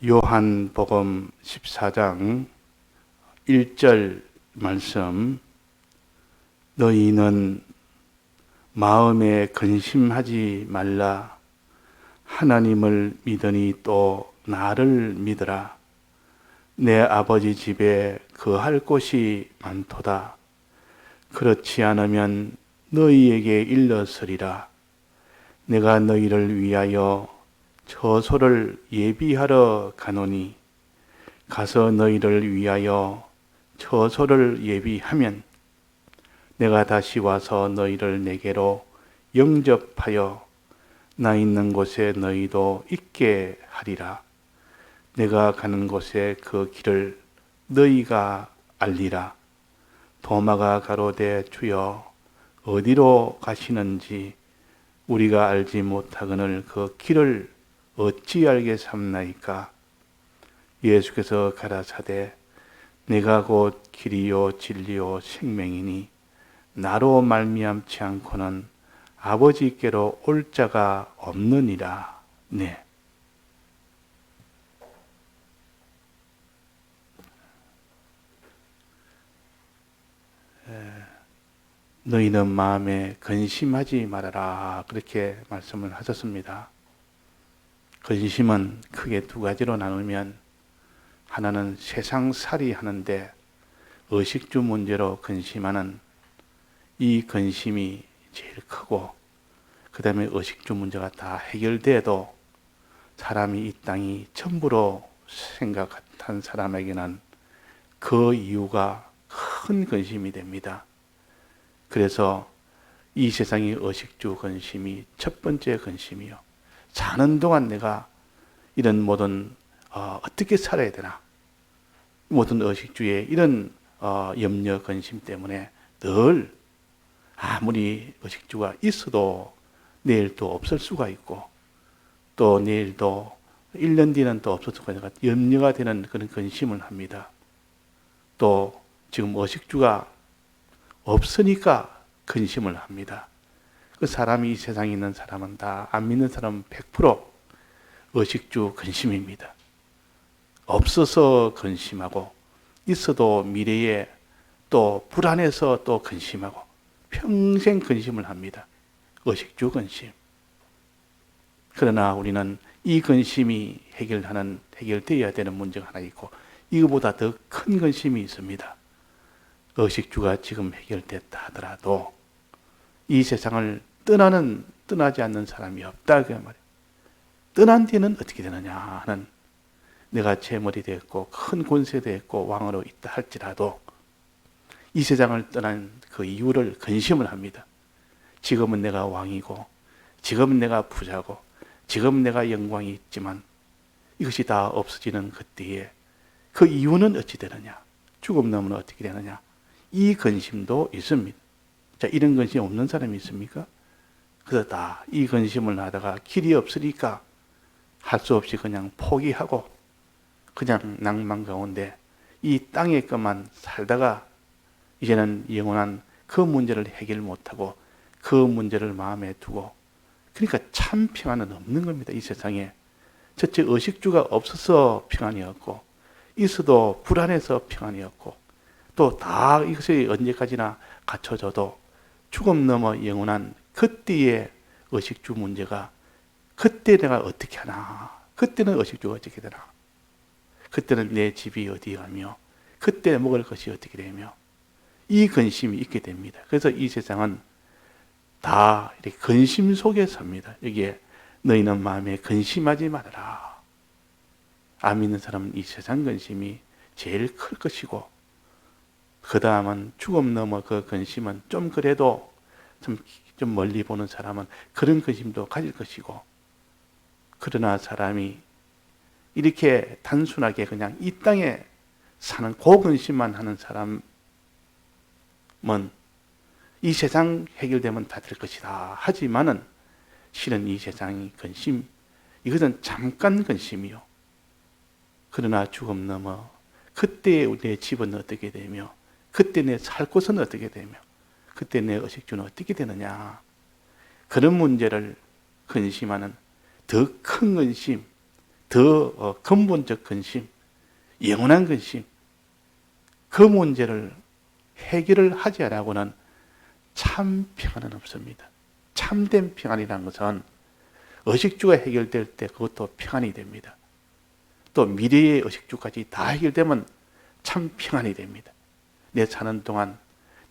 요한복음 14장 1절 말씀, 너희는 마음에 근심하지 말라. 하나님을 믿으니 또 나를 믿으라. 내 아버지 집에 거할 곳이 많도다. 그렇지 않으면 너희에게 일렀으리라. 내가 너희를 위하여 처소를 예비하러 가노니, 가서 너희를 위하여 처소를 예비하면 내가 다시 와서 너희를 내게로 영접하여 나 있는 곳에 너희도 있게 하리라. 내가 가는 곳에 그 길을 너희가 알리라. 도마가 가로되, 주여 어디로 가시는지 우리가 알지 못하거늘 그 길을 어찌 알겠삼나이까? 예수께서 가라사대, 내가 곧 길이요 진리요 생명이니 나로 말미암지 않고는 아버지께로 올 자가 없느니라. 네. 너희는 마음에 근심하지 말아라. 그렇게 말씀을 하셨습니다. 근심은 크게 두 가지로 나누면, 하나는 세상살이 하는데 의식주 문제로 근심하는 이 근심이 제일 크고, 그 다음에 의식주 문제가 다 해결돼도 사람이 이 땅이 전부로 생각한 사람에게는 그 이유가 큰 근심이 됩니다. 그래서 이 세상의 의식주 근심이 첫 번째 근심이요. 사는 동안 내가 이런 모든 어떻게 살아야 되나, 모든 의식주의 이런 염려 근심 때문에 늘 아무리 의식주가 있어도 내일 또 없을 수가 있고, 또 내일도 1년 뒤는 또 없을 수가 있는 염려가 되는 그런 근심을 합니다. 또 지금 의식주가 없으니까 근심을 합니다. 그 사람이 이 세상에 있는 사람은 다, 안 믿는 사람은 100% 의식주 근심입니다. 없어서 근심하고, 있어도 미래에 또 불안해서 또 근심하고, 평생 근심을 합니다. 의식주 근심. 그러나 우리는 이 근심이 해결되어야 되는 문제가 하나 있고, 이거보다 더 큰 근심이 있습니다. 의식주가 지금 해결됐다 하더라도 이 세상을 떠나지 않는 사람이 없다, 그 말이에요. 떠난 뒤는 어떻게 되느냐 하는, 내가 재물이 됐고 큰 권세 됐고 왕으로 있다 할지라도 이 세상을 떠난 그 이유를 근심을 합니다. 지금은 내가 왕이고, 지금은 내가 부자고, 지금은 내가 영광이 있지만 이것이 다 없어지는 그때에 그 이유는 어찌 되느냐, 죽음 넘으면 어떻게 되느냐, 이 근심도 있습니다. 자, 이런 근심 없는 사람이 있습니까? 그래서 다 이 근심을 하다가 길이 없으니까 할 수 없이 그냥 포기하고 그냥 낭만 가운데 이 땅의 것만 살다가 이제는 영원한 그 문제를 해결 못하고 그 문제를 마음에 두고, 그러니까 참 평안은 없는 겁니다. 이 세상에 첫째 의식주가 없어서 평안이 없고, 있어도 불안해서 평안이 없고, 또 다 이것이 언제까지나 갖춰져도 죽음 넘어 영원한 그때의 의식주 문제가, 그때 내가 어떻게 하나, 그때는 의식주가 어떻게 되나, 그때는 내 집이 어디 가며, 그때 먹을 것이 어떻게 되며, 이 근심이 있게 됩니다. 그래서 이 세상은 다 이렇게 근심 속에 삽니다. 여기에 너희는 마음에 근심하지 말아라. 안 믿는 사람은 이 세상 근심이 제일 클 것이고, 그 다음은 죽음 넘어 그 근심은 좀 그래도 좀 멀리 보는 사람은 그런 근심도 가질 것이고, 그러나 사람이 이렇게 단순하게 그냥 이 땅에 사는 고근심만 하는 사람은 이 세상 해결되면 다 될 것이다 하지만은, 실은 이 세상의 근심, 이것은 잠깐 근심이요. 그러나 죽음 넘어 그때 내 집은 어떻게 되며, 그때 내 살 곳은 어떻게 되며, 그때 내 의식주는 어떻게 되느냐, 그런 문제를 근심하는 더 큰 근심, 더 근본적 근심, 영원한 근심, 그 문제를 해결을 하지 않고는 참 평안은 없습니다. 참된 평안이라는 것은 의식주가 해결될 때 그것도 평안이 됩니다. 또 미래의 의식주까지 다 해결되면 참 평안이 됩니다. 내 사는 동안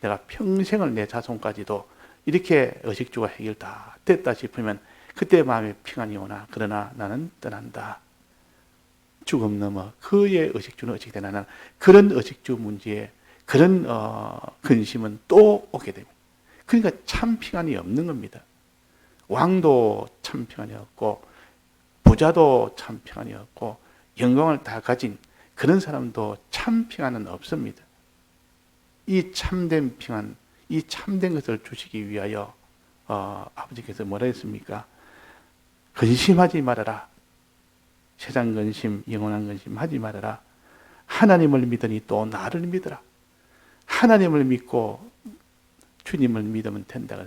내가 평생을 내 자손까지도 이렇게 의식주가 해결 다 됐다 싶으면 그때 마음에 평안이 오나 그러나 나는 떠난다. 죽음 넘어 그의 의식주는 어떻게 되나 그런 의식주 문제에 그런 근심은 또 오게 됩니다. 그러니까 참 평안이 없는 겁니다. 왕도 참 평안이 없고 부자도 참 평안이 없고 영광을 다 가진 그런 사람도 참 평안은 없습니다. 이 참된 평안, 이 참된 것을 주시기 위하여 아버지께서 뭐라 했습니까? 근심하지 말아라. 세상 근심, 영원한 근심 하지 말아라. 하나님을 믿으니 또 나를 믿어라. 하나님을 믿고 주님을 믿으면 된다.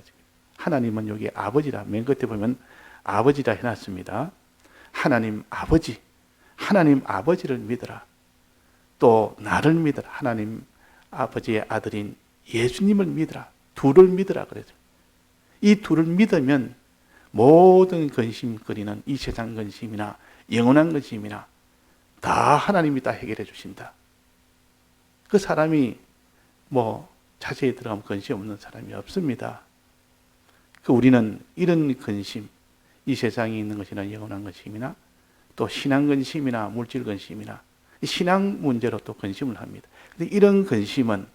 하나님은 여기 아버지라, 맨 끝에 보면 아버지라 해놨습니다. 하나님 아버지, 하나님 아버지를 믿어라. 또 나를 믿어라. 하나님 아버지의 아들인 예수님을 믿어라. 둘을 믿어라. 그래서 이 둘을 믿으면 모든 근심거리는 이 세상 근심이나 영원한 근심이나 다 하나님이 다 해결해 주신다. 그 사람이 자세히 들어가면 근심 없는 사람이 없습니다. 우리는 이런 근심, 이 세상에 있는 것이나 영원한 근심이나 또 신앙 근심이나 물질 근심이나 신앙 문제로 또 근심을 합니다. 근데 이런 근심은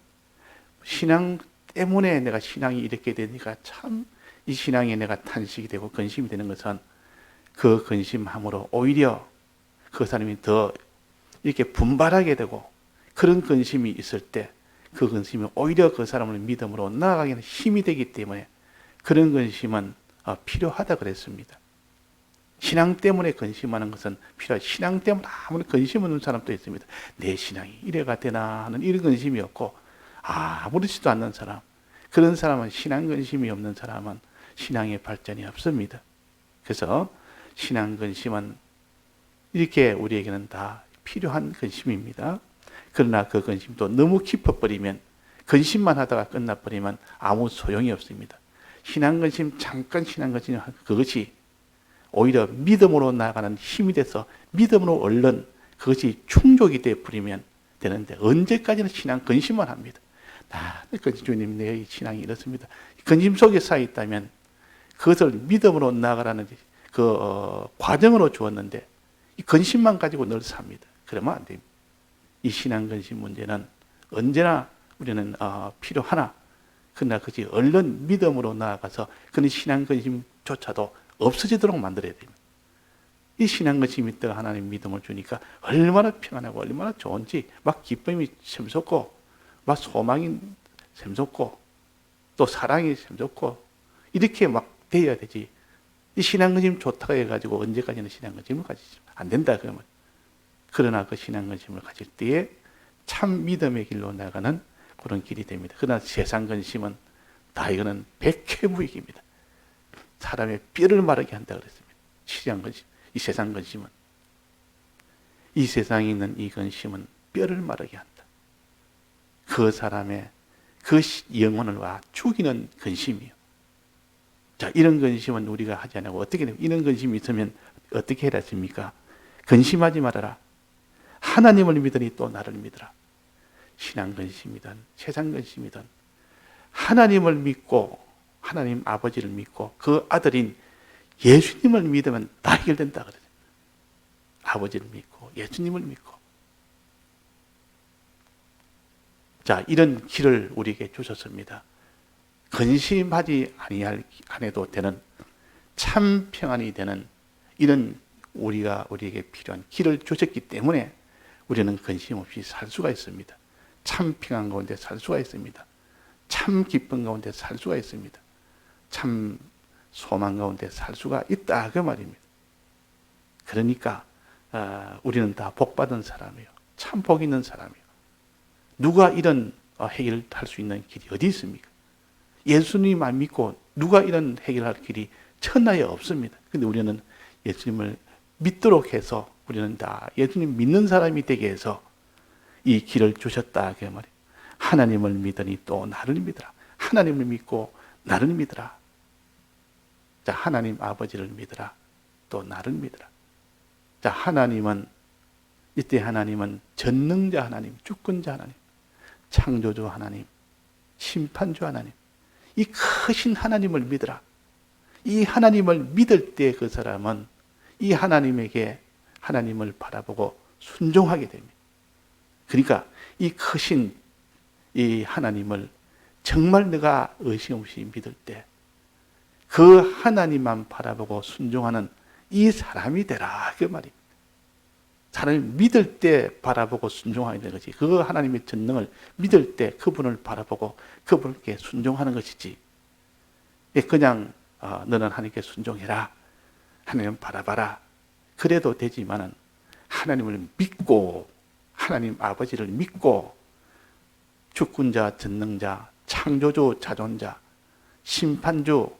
신앙 때문에 내가 신앙이 이렇게 되니까 참 이 신앙에 내가 탄식이 되고 근심이 되는 것은 그 근심함으로 오히려 그 사람이 더 이렇게 분발하게 되고 그런 근심이 있을 때 그 근심이 오히려 그 사람을 믿음으로 나아가기는 힘이 되기 때문에 그런 근심은 필요하다 그랬습니다. 신앙 때문에 근심하는 것은 필요하다. 신앙 때문에 아무리 근심 없는 사람도 있습니다. 내 신앙이 이래가 되나 하는 이런 근심이 없고 아무렇지도 않는 사람, 그런 사람은 신앙 근심이 없는 사람은 신앙의 발전이 없습니다. 그래서 신앙 근심은 이렇게 우리에게는 다 필요한 근심입니다. 그러나 그 근심도 너무 깊어버리면 근심만 하다가 끝나버리면 아무 소용이 없습니다. 신앙 근심, 잠깐 신앙 근심 그것이 오히려 믿음으로 나아가는 힘이 돼서 믿음으로 얼른 그것이 충족이 되어 버리면 되는데 언제까지나 신앙 근심만 합니다. 주님 내 신앙이 이렇습니다. 근심 속에 쌓여 있다면 그것을 믿음으로 나아가라는 그 과정으로 주었는데 이 근심만 가지고 늘 삽니다. 그러면 안 됩니다. 이 신앙 근심 문제는 언제나 우리는 필요하나 그러나 그것이 얼른 믿음으로 나아가서 그런 신앙 근심조차도 없어지도록 만들어야 됩니다. 이 신앙 근심이 있다가 하나님 믿음을 주니까 얼마나 평안하고 얼마나 좋은지 막 기쁨이 샘솟고 막 소망이 샘솟고 또 사랑이 샘솟고 이렇게 막 돼야 되지. 이 신앙 근심 좋다고 해가지고 언제까지는 신앙 근심을 가지지 안 된다 그러면. 그러나 그 신앙 근심을 가질 때에 참 믿음의 길로 나가는 그런 길이 됩니다. 그러나 세상 근심은 다 이거는 백해무익입니다. 사람의 뼈를 마르게 한다 그랬습니다. 신앙 근심, 이 세상 근심은 이 세상에 있는 이 근심은 뼈를 마르게 한다. 그 사람의 그 영혼을 와 죽이는 근심이요. 자, 이런 근심은 우리가 하지 않고 어떻게 됩니까? 이런 근심이 있으면 어떻게 해야 됩니까? 근심하지 말아라. 하나님을 믿으니 또 나를 믿으라. 신앙 근심이든 세상 근심이든 하나님을 믿고 하나님 아버지를 믿고 그 아들인 예수님을 믿으면 다 해결된다 그러죠. 아버지를 믿고 예수님을 믿고. 자, 이런 길을 우리에게 주셨습니다. 근심하지 안 해도 되는 참 평안이 되는 이런 우리에게 필요한 길을 주셨기 때문에 우리는 근심 없이 살 수가 있습니다. 참 평안 가운데 살 수가 있습니다. 참 기쁨 가운데 살 수가 있습니다. 참 소망 가운데 살 수가 있다 그 말입니다. 그러니까 우리는 다 복받은 사람이에요. 참 복 있는 사람이에요. 누가 이런 해결할 수 있는 길이 어디 있습니까? 예수님만 믿고 누가 이런 해결할 길이 천하에 없습니다. 그런데 우리는 예수님을 믿도록 해서 우리는 다 예수님 믿는 사람이 되게 해서 이 길을 주셨다 그 말이에요. 하나님을 믿으니 또 나를 믿으라. 하나님을 믿고 나를 믿으라. 자, 하나님 아버지를 믿으라. 또 나를 믿으라. 자, 하나님은 이때 하나님은 전능자 하나님, 주권자 하나님, 창조주 하나님, 심판주 하나님, 이 크신 하나님을 믿으라. 이 하나님을 믿을 때 그 사람은 이 하나님에게 하나님을 바라보고 순종하게 됩니다. 그러니까 이 크신 이 하나님을 정말 내가 의심 없이 믿을 때 그 하나님만 바라보고 순종하는 이 사람이 되라 그 말입니다. 사람이 믿을 때 바라보고 순종하게 되는 것이, 그 하나님의 전능을 믿을 때 그분을 바라보고 그분께 순종하는 것이지, 그냥 너는 하나님께 순종해라, 하나님 바라봐라, 그래도 되지만은 하나님을 믿고 하나님 아버지를 믿고 주권자, 전능자, 창조주, 자존자, 심판주,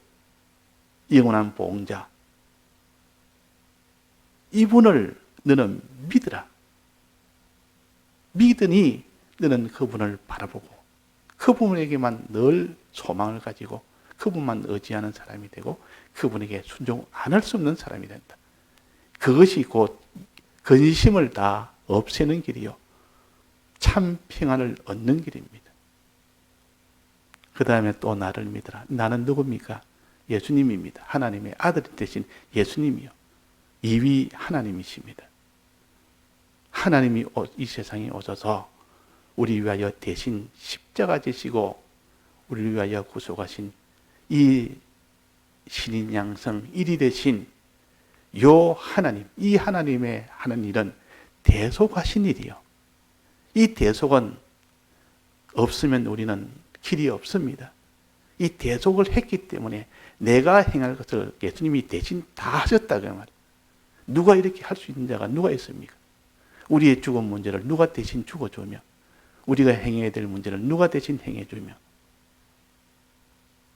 영원한 보응자, 이분을 너는 믿으라. 믿으니 너는 그분을 바라보고 그분에게만 늘 소망을 가지고 그분만 의지하는 사람이 되고 그분에게 순종 안 할 수 없는 사람이 된다. 그것이 곧 근심을 다 없애는 길이요, 참 평안을 얻는 길입니다. 그 다음에 또 나를 믿으라. 나는 누굽니까? 예수님입니다. 하나님의 아들 되신 예수님이요, 이위 하나님이십니다. 하나님이 이 세상에 오셔서 우리 위하여 대신 십자가 지시고 우리 위하여 구속하신 이 신인 양성 일이 되신 요 하나님, 이 하나님의 하는 일은 대속하신 일이요, 이 대속은 없으면 우리는 길이 없습니다. 이 대속을 했기 때문에 내가 행할 것을 예수님이 대신 다 하셨다 그 말이에요. 누가 이렇게 할 수 있는 자가 누가 있습니까? 우리의 죽은 문제를 누가 대신 죽어주며 우리가 행해야 될 문제를 누가 대신 행해주며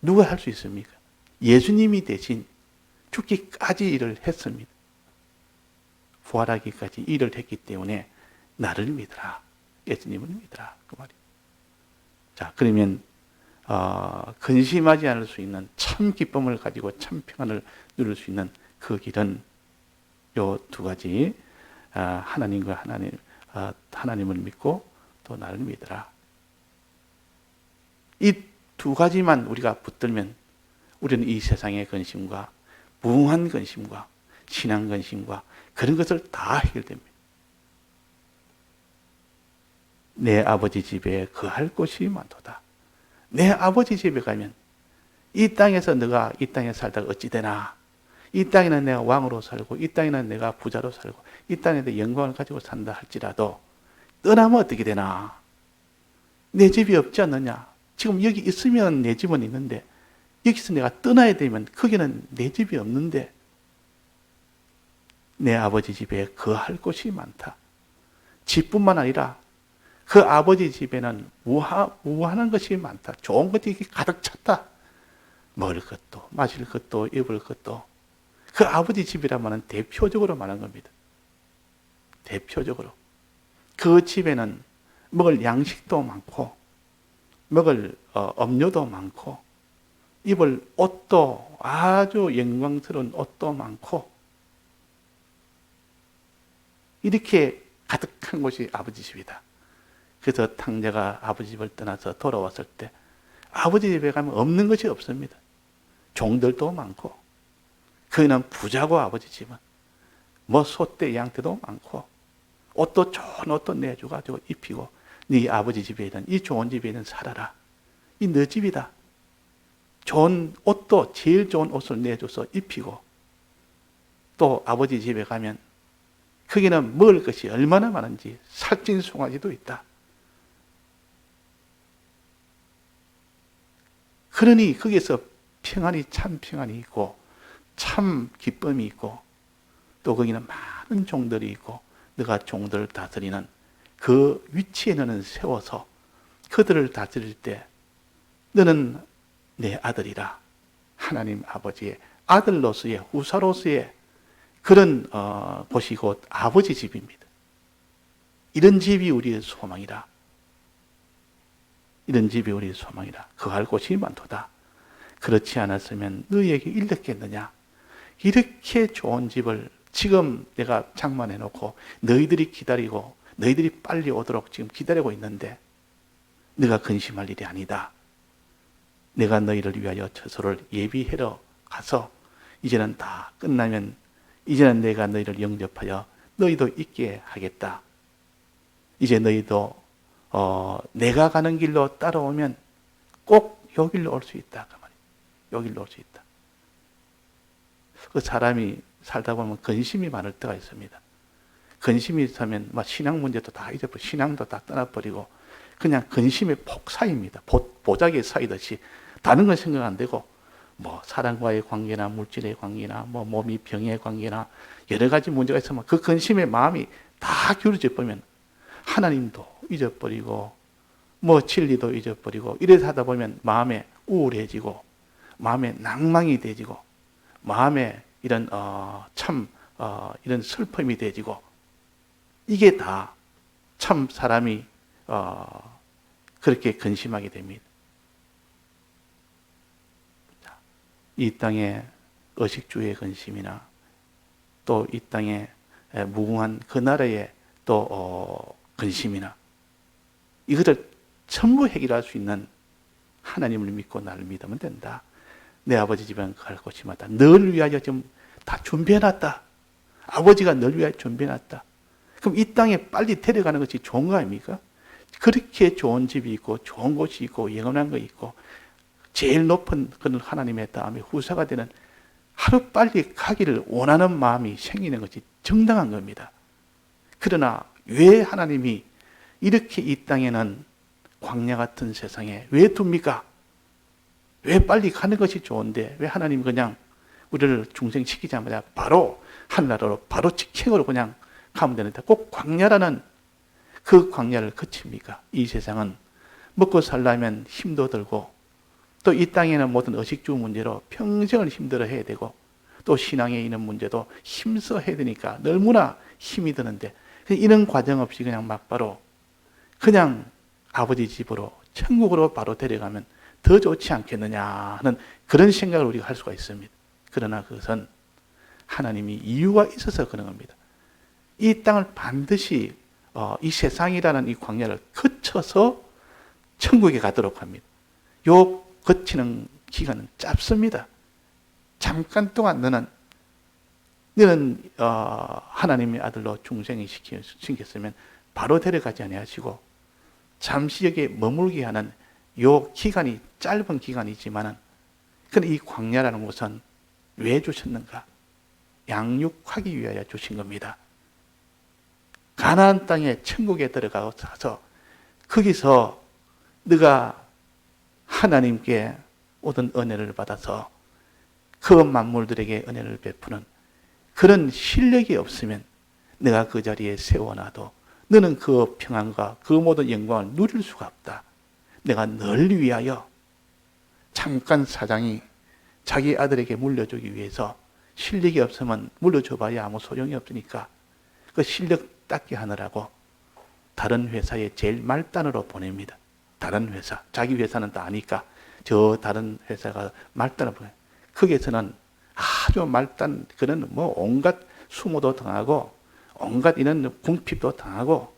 누가 할 수 있습니까? 예수님이 대신 죽기까지 일을 했습니다. 부활하기까지 일을 했기 때문에 나를 믿으라, 예수님을 믿으라 그 말이에요. 자, 그러면 근심하지 않을 수 있는 참 기쁨을 가지고 참 평안을 누릴 수 있는 그 길은 요 두 가지, 하나님과 하나님을 믿고 또 나를 믿으라. 이 두 가지만 우리가 붙들면 우리는 이 세상의 근심과 무궁한 근심과 신앙 근심과 그런 것을 다 해결됩니다. 내 아버지 집에 거할 곳이 많도다. 내 아버지 집에 가면 이 땅에서 너가 이 땅에 살다가 어찌 되나? 이 땅에는 내가 왕으로 살고 이 땅에는 내가 부자로 살고 이 땅에도 영광을 가지고 산다 할지라도 떠나면 어떻게 되나? 내 집이 없지 않느냐? 지금 여기 있으면 내 집은 있는데 여기서 내가 떠나야 되면 거기는 내 집이 없는데 내 아버지 집에 거할 곳이 많다. 집뿐만 아니라 그 아버지 집에는 무한한 것이 많다. 좋은 것이 가득 찼다. 먹을 것도 마실 것도 입을 것도. 그 아버지 집이라면 대표적으로 말한 겁니다. 대표적으로. 그 집에는 먹을 양식도 많고 먹을 음료도 많고 입을 옷도 아주 영광스러운 옷도 많고 이렇게 가득한 곳이 아버지 집이다. 그래서 탕자가 아버지 집을 떠나서 돌아왔을 때 아버지 집에 가면 없는 것이 없습니다. 종들도 많고 거기는 부자고 아버지 집은 뭐 소떼 양떼도 많고 옷도 좋은 옷도 내줘가지고 입히고 네 아버지 집에 있는 이 좋은 집에 있는 살아라. 이 너 집이다. 좋은 옷도 제일 좋은 옷을 내줘서 입히고 또 아버지 집에 가면 거기는 먹을 것이 얼마나 많은지 살찐 송아지도 있다. 그러니 거기서 평안이 참 평안이 있고 참 기쁨이 있고 또 거기는 많은 종들이 있고 너가 종들을 다스리는 그 위치에 너는 세워서 그들을 다스릴 때 너는 내 아들이라 하나님 아버지의 아들로서의 후사로서의 그런 곳이 곧 아버지 집입니다. 이런 집이 우리의 소망이라. 이런 집이 우리의 소망이라. 거할 곳이 많도다. 그렇지 않았으면 너희에게 일렀겠느냐. 이렇게 좋은 집을 지금 내가 장만해 놓고 너희들이 기다리고 너희들이 빨리 오도록 지금 기다리고 있는데 네가 근심할 일이 아니다. 내가 너희를 위하여 처소를 예비하러 가서 이제는 다 끝나면 이제는 내가 너희를 영접하여 너희도 있게 하겠다. 이제 너희도 내가 가는 길로 따라오면 꼭 요 길로 올 수 있다. 그 말이에요. 요 길로 올 수 있다. 그 사람이 살다 보면 근심이 많을 때가 있습니다. 근심이 있으면 막 신앙 문제도 다 잊어버리고 신앙도 다 떠나버리고 그냥 근심의 폭사입니다. 보자기에 쌓이듯이 다른 건 생각 안 되고 뭐 사람과의 관계나 물질의 관계나 뭐 몸이 병의 관계나 여러 가지 문제가 있으면 그 근심의 마음이 다 기울어져 버리면 하나님도 잊어버리고 뭐 진리도 잊어버리고 이래서 하다 보면 마음에 우울해지고 마음에 낭망이 되지고 마음에 이런 이런 슬픔이 되지고 이게 다 참 사람이 그렇게 근심하게 됩니다. 이 땅의 의식주의 근심이나 또 이 땅의 무궁한 그 나라의 또 근심이나 이것을 전부 해결할 수 있는 하나님을 믿고 나를 믿으면 된다. 내 아버지 집에 갈 곳이 많다. 널 위하여 지금 다 준비해놨다. 아버지가 널 위하여 준비해놨다. 그럼 이 땅에 빨리 데려가는 것이 좋은 거 아닙니까? 그렇게 좋은 집이 있고 좋은 곳이 있고 영원한 거 있고 제일 높은 그런 하나님의 다음에 후사가 되는 하루빨리 가기를 원하는 마음이 생기는 것이 정당한 겁니다. 그러나 왜 하나님이 이렇게 이 땅에는 광야 같은 세상에 왜 둡니까? 왜 빨리 가는 것이 좋은데 왜 하나님 그냥 우리를 중생시키자마자 바로 하늘나라로 바로 직행으로 그냥 가면 되는데 꼭 광야라는 그 광야를 거칩니까? 이 세상은 먹고 살려면 힘도 들고 또 이 땅에는 모든 의식주 문제로 평생을 힘들어 해야 되고 또 신앙에 있는 문제도 힘써 해야 되니까 너무나 힘이 드는데 이런 과정 없이 그냥 막바로 그냥 아버지 집으로 천국으로 바로 데려가면 더 좋지 않겠느냐 하는 그런 생각을 우리가 할 수가 있습니다. 그러나 그것은 하나님이 이유가 있어서 그런 겁니다. 이 땅을 반드시 이 세상이라는 이 광야를 거쳐서 천국에 가도록 합니다. 요 거치는 기간은 짧습니다. 잠깐 동안 너는 하나님의 아들로 중생이 시켰으면 바로 데려가지 아니하시고 잠시 여기에 머물게 하는 요 기간이 짧은 기간이지만은 이 광야라는 곳은 왜 주셨는가? 양육하기 위하여 주신 겁니다. 가나안 땅에 천국에 들어가서 거기서 네가 하나님께 얻은 은혜를 받아서 그 만물들에게 은혜를 베푸는 그런 실력이 없으면 내가 그 자리에 세워놔도 너는 그 평안과 그 모든 영광을 누릴 수가 없다. 내가 널 위하여 잠깐 사장이 자기 아들에게 물려주기 위해서 실력이 없으면 물려줘봐야 아무 소용이 없으니까 그 실력 닦게 하느라고 다른 회사에 제일 말단으로 보냅니다. 다른 회사, 자기 회사는 다 아니까 저 다른 회사가 말단을 보내. 거기에서는 아주 말단 그런 뭐 온갖 수모도 당하고 온갖 이런 궁핍도 당하고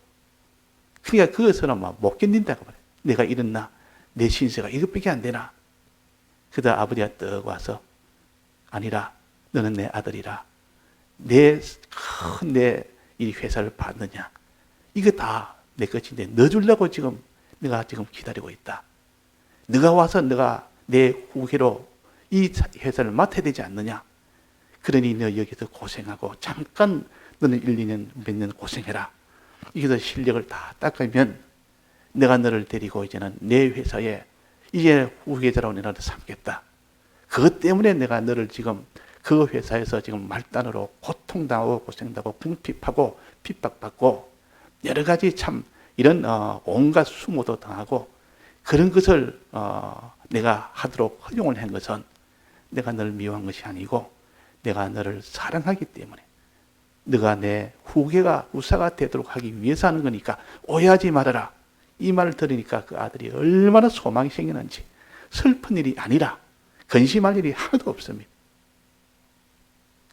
그러니까 그것은 막 못 견딘다고 말해. 내가 이랬나? 내 신세가 이것밖에 안 되나? 그러다 아버지가 떡 와서 아니라 너는 내 아들이라 내 이 회사를 받느냐? 이거 다 내 것인데 너 주려고 지금 내가 지금 기다리고 있다. 네가 와서 내가 내 후계로 이 회사를 맡아야 되지 않느냐? 그러니 너 여기서 고생하고 잠깐 너는 1, 2년 몇 년 고생해라. 여기서 실력을 다 닦으면 내가 너를 데리고 이제는 내 회사에 이제 후계자로 내가 삼겠다. 그것 때문에 내가 너를 지금 그 회사에서 지금 말단으로 고통당하고 고생당하고 궁핍하고 핍박받고 여러 가지 참 이런 온갖 수모도 당하고 그런 것을 내가 하도록 허용을 한 것은 내가 너를 미워한 것이 아니고 내가 너를 사랑하기 때문에 너가 내 후계가 우사가 되도록 하기 위해서 하는 거니까 오해하지 말아라. 이 말을 들으니까 그 아들이 얼마나 소망이 생기는지, 슬픈 일이 아니라 근심할 일이 하나도 없습니다.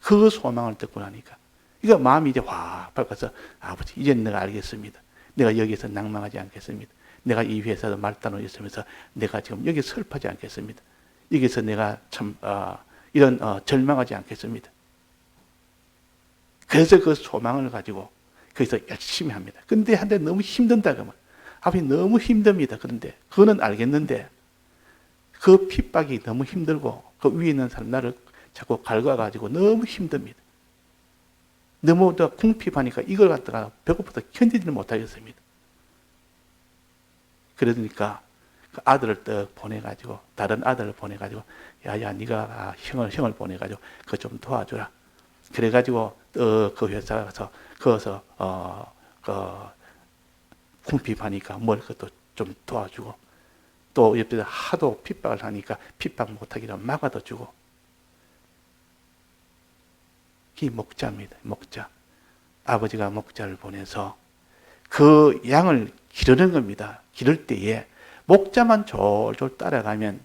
그 소망을 듣고 나니까 이거 마음이 이제 확 밝아서, 아버지 이제 내가 알겠습니다. 내가 여기서 낭망하지 않겠습니다. 내가 이 회사도 말단으로 있으면서 내가 지금 여기 슬퍼하지 않겠습니다. 여기서 내가 참 이런 절망하지 않겠습니다. 그래서 그 소망을 가지고 거기서 열심히 합니다. 근데 한데 너무 힘든다 그러면, 아버지 너무 힘듭니다. 그런데 그거는 알겠는데 그 핍박이 너무 힘들고 그 위에 있는 사람 나를 자꾸 갉아가지고 너무 힘듭니다. 너무 더 궁핍하니까 이걸 갖다가 배고파서 견디지는 못하겠습니다. 그러니까 그 아들을 떡 보내가지고, 다른 아들을 보내가지고, 야야 네가 형을 보내가지고 그거 좀 도와주라. 그래가지고 그 회사 가서 거기서 궁핍하니까 뭘 그것도 좀 도와주고, 또 옆에서 하도 핍박을 하니까 핍박 못하기로 막아도 주고. 이 목자입니다. 목자. 아버지가 목자를 보내서 그 양을 기르는 겁니다. 기를 때에 목자만 졸졸 따라가면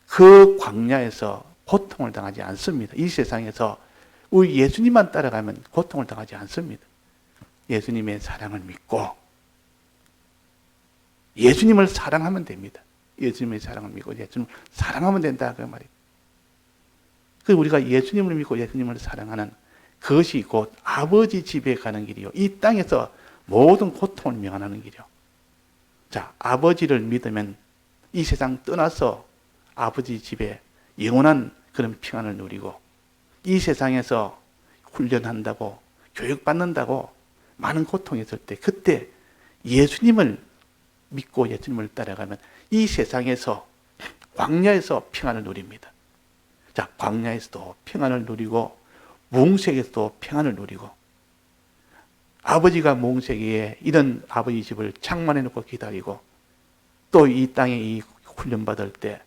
그 광야에서 고통을 당하지 않습니다. 이 세상에서 우리 예수님만 따라가면 고통을 당하지 않습니다. 예수님의 사랑을 믿고 예수님을 사랑하면 됩니다. 예수님의 사랑을 믿고 예수님을 사랑하면 된다 그 말이에요. 그래서 우리가 예수님을 믿고 예수님을 사랑하는 그것이 곧 아버지 집에 가는 길이요, 이 땅에서 모든 고통을 면하는 길이요. 자, 아버지를 믿으면 이 세상 떠나서 아버지 집에 영원한 그런 평안을 누리고, 이 세상에서 훈련한다고 교육받는다고 많은 고통이 있을 때, 그때 예수님을 믿고 예수님을 따라가면 이 세상에서 광야에서 평안을 누립니다. 자, 광야에서도 평안을 누리고 몽색에서도 평안을 누리고, 아버지가 몽색에 이런 아버지 집을 창만해 놓고 기다리고, 또 이 땅에 이 훈련받을 때,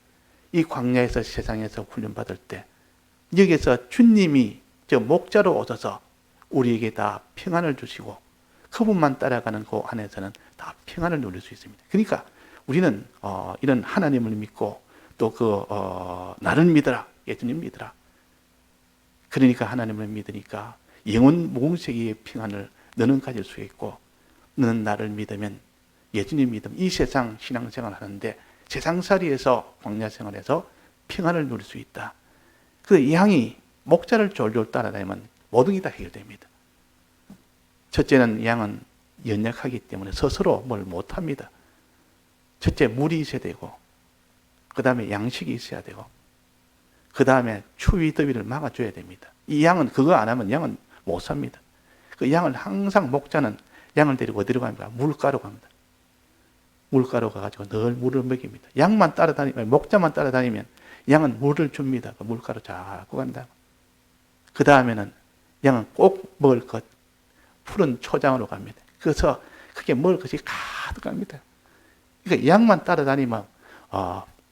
이 광야에서 세상에서 훈련받을 때, 여기서 주님이 저 목자로 오셔서 우리에게 다 평안을 주시고 그분만 따라가는 그 안에서는 다 평안을 누릴 수 있습니다. 그러니까 우리는 이런 하나님을 믿고 또 나를 믿어라, 예수님 믿어라. 그러니까 하나님을 믿으니까 영원 무궁세기의 평안을 너는 가질 수 있고, 너는 나를 믿으면, 예수님 믿으면 이 세상 신앙생활 하는데 세상살이에서 광야생활에서 평안을 누릴 수 있다. 그 양이 목자를 졸졸 따라다니면 모든 게 다 해결됩니다. 첫째는 양은 연약하기 때문에 스스로 뭘 못합니다. 첫째 물이 있어야 되고, 그 다음에 양식이 있어야 되고, 그 다음에 추위 더위를 막아줘야 됩니다. 이 양은 그거 안 하면 양은 못 삽니다. 그 양을 항상 목자는 양을 데리고 어디로 갑니까? 물가로 갑니다. 물가로 가가지고 늘 물을 먹입니다. 양만 따라다니면, 목자만 따라다니면 양은 물을 줍니다. 그 물가로 자꾸 간다. 그 다음에는 양은 꼭 먹을 것, 푸른 초장으로 갑니다. 그래서 그게 먹을 것이 가득합니다. 그러니까 양만 따라다니면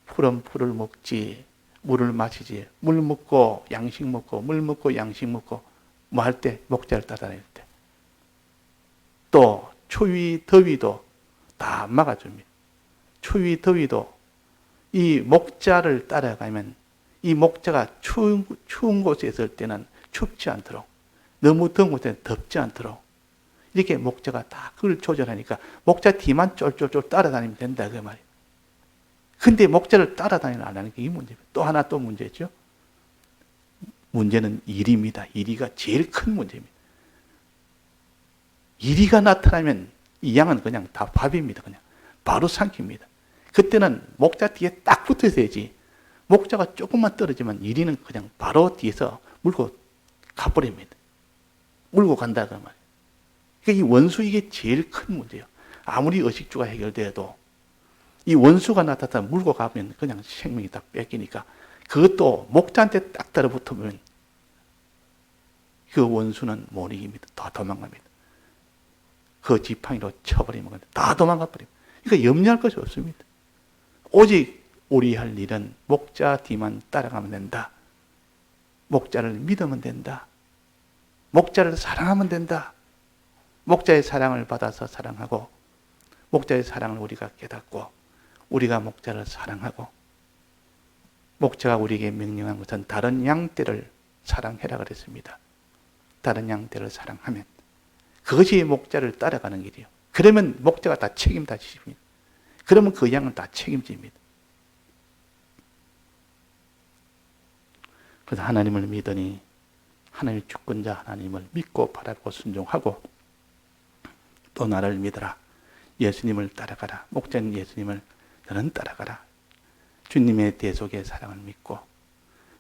푸른 풀을 먹지, 물을 마시지, 물 먹고 양식 먹고 물 먹고 양식 먹고 뭐 할 때, 목자를 따라다닐 때 또 추위 더위도 다 막아줍니다. 추위 더위도 이 목자를 따라가면, 이 목자가 추운 곳에 있을 때는 춥지 않도록, 너무 더운 곳에는 덥지 않도록 이렇게 목자가 다 그걸 조절하니까 목자 뒤만 쫄쫄쫄 따라다니면 된다 그 말이에요. 근데 목자를 따라다니는 안 하는 게 이 문제입니다. 또 하나 또 문제죠. 문제는 이리입니다. 이리가 제일 큰 문제입니다. 이리가 나타나면 이 양은 그냥 다 밥입니다. 그냥 바로 삼킵니다. 그때는 목자 뒤에 딱 붙어 있어야지, 목자가 조금만 떨어지면 이리는 그냥 바로 뒤에서 물고 가버립니다. 물고 간다 그 말이에요. 그러니까 이 원수, 이게 제일 큰 문제예요. 아무리 의식주가 해결돼도 이 원수가 나타나서 물고 가면 그냥 생명이 다 뺏기니까, 그것도 목자한테 딱 달라붙으면 그 원수는 못 이깁니다. 다 도망갑니다. 그 지팡이로 쳐버리면 다 도망가 버립니다. 그러니까 염려할 것이 없습니다. 오직 우리 할 일은 목자 뒤만 따라가면 된다. 목자를 믿으면 된다. 목자를 사랑하면 된다. 목자의 사랑을 받아서 사랑하고, 목자의 사랑을 우리가 깨닫고, 우리가 목자를 사랑하고, 목자가 우리에게 명령한 것은 다른 양떼를 사랑해라 그랬습니다. 다른 양떼를 사랑하면 그것이 목자를 따라가는 길이요. 그러면 목자가 다 책임 다 지십니다. 그러면 그 양은 다 책임집니다. 그래서 하나님을 믿으니 하나님의 주권자 하나님을 믿고 바라고 순종하고, 또 나를 믿어라. 예수님을 따라가라. 목자는 예수님을 너는 따라가라. 주님의 대속의 사랑을 믿고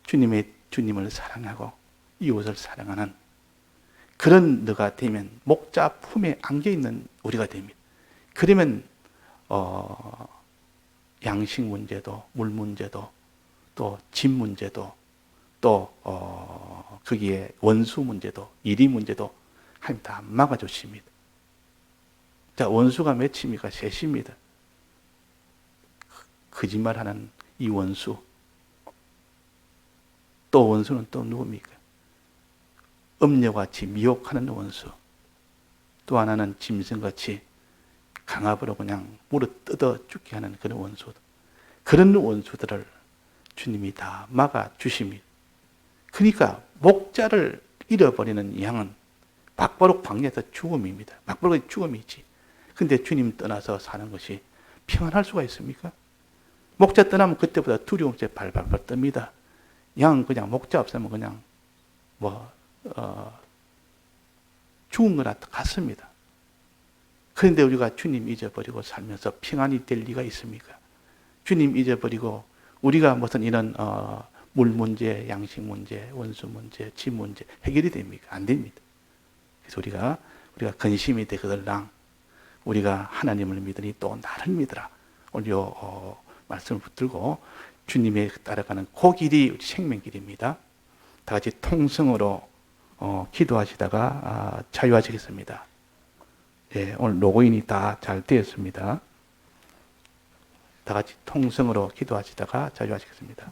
주님을 사랑하고 이웃을 사랑하는 그런 너가 되면 목자 품에 안겨있는 우리가 됩니다. 그러면 양식 문제도, 물 문제도, 또 집 문제도, 또 거기에 원수 문제도, 이리 문제도 하나님 다 막아주십니다. 자, 원수가 몇입니까? 셋입니다. 거짓말하는 이 원수. 또 원수는 또 누굽니까? 음녀같이 미혹하는 원수. 또 하나는 짐승같이 강압으로 그냥 물어 뜯어 죽게 하는 그런 원수. 그런 원수들을 주님이 다 막아주십니다. 그러니까 목자를 잃어버리는 양은 막바로 광야에서 죽음입니다. 막바로 죽음이지. 근데 주님 떠나서 사는 것이 평안할 수가 있습니까? 목자 떠나면 그때보다 두려움이 발발발 뜹니다. 양은 그냥 목자 없으면 그냥 죽은 거나 같습니다. 그런데 우리가 주님 잊어버리고 살면서 평안이 될 리가 있습니까? 주님 잊어버리고 우리가 무슨 이런 물 문제, 양식 문제, 원수 문제, 집 문제 해결이 됩니까? 안 됩니다. 그래서 우리가 근심이 되거들랑 우리가 하나님을 믿으니 또 나를 믿으라. 오늘 말씀을 붙들고 주님의 따라가는 그 길이 우리 생명길입니다. 다 같이 통성으로 기도하시다가 자유하시겠습니다. 예, 오늘 로그인이 다 잘 되었습니다. 다 같이 통성으로 기도하시다가 자유하시겠습니다.